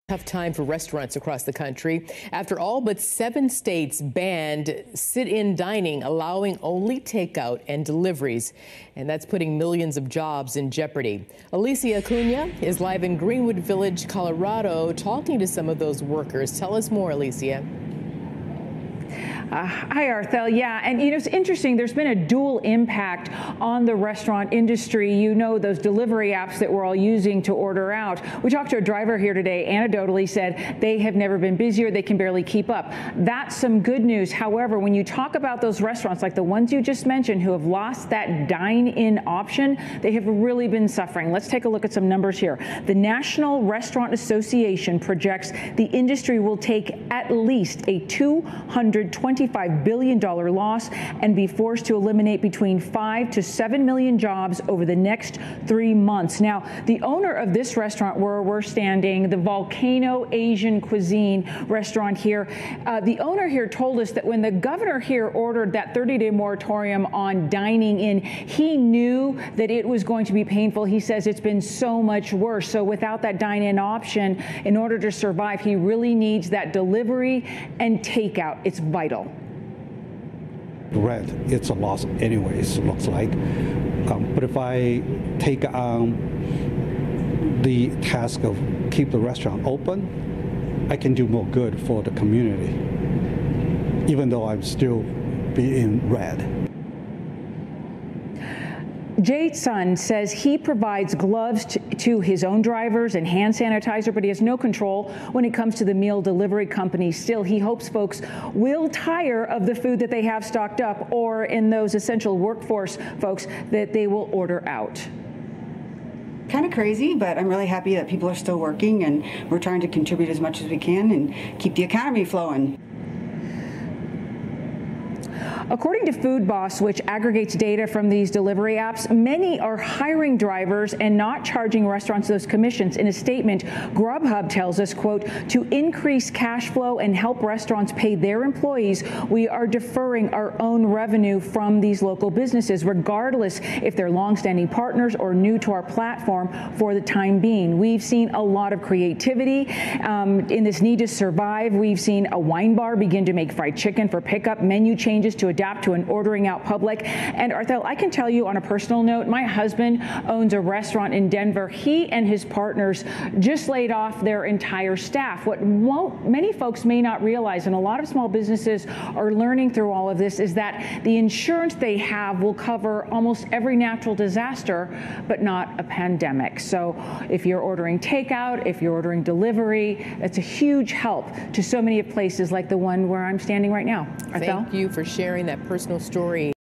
Tough time for restaurants across the country after all but 7 states banned sit-in dining, allowing only takeout and deliveries. And that's putting millions of jobs in jeopardy. Alicia Acuna is live in Greenwood Village, Colorado, talking to some of those workers. Tell us more, Alicia. Hi, Arthel. Yeah, and it's interesting. There's been a dual impact on the restaurant industry. Those delivery apps that we're all using to order out. We talked to a driver here today, anecdotally said they have never been busier. They can barely keep up. That's some good news. However, when you talk about those restaurants like the ones you just mentioned who have lost that dine-in option, they have really been suffering. Let's take a look at some numbers here. The National Restaurant Association projects the industry will take at least a $225 billion loss and be forced to eliminate between 5 to 7 million jobs over the next 3 months. Now, the owner of this restaurant where we're standing, the Volcano Asian Cuisine restaurant here, the owner here told us that when the governor here ordered that 30-day moratorium on dining in, he knew that it was going to be painful. He says it's been so much worse. So without that dine-in option, in order to survive, he really needs that delivery and takeout. It's vital. Red, it's a loss anyways, looks like. But if I take on the task of keep the restaurant open, I can do more good for the community, even though I'm still be in red. Jason says he provides gloves to his own drivers and hand sanitizer, but he has no control when it comes to the meal delivery companies. Still, he hopes folks will tire of the food that they have stocked up, or in those essential workforce folks, that they will order out. Kind of crazy, but I'm really happy that people are still working and we're trying to contribute as much as we can and keep the economy flowing. According to Food Boss, which aggregates data from these delivery apps, many are hiring drivers and not charging restaurants those commissions. In a statement, Grubhub tells us, quote, to increase cash flow and help restaurants pay their employees, we are deferring our own revenue from these local businesses, regardless if they're longstanding partners or new to our platform for the time being. We've seen a lot of creativity in this need to survive. We've seen a wine bar begin to make fried chicken for pickup, menu changes to adapt to an ordering out public. And Arthel, I can tell you on a personal note, my husband owns a restaurant in Denver. He and his partners just laid off their entire staff. What many folks may not realize, and a lot of small businesses are learning through all of this, is that the insurance they have will cover almost every natural disaster, but not a pandemic. So if you're ordering takeout, if you're ordering delivery, it's a huge help to so many places like the one where I'm standing right now. Arthel? Thank you for sharing that personal story.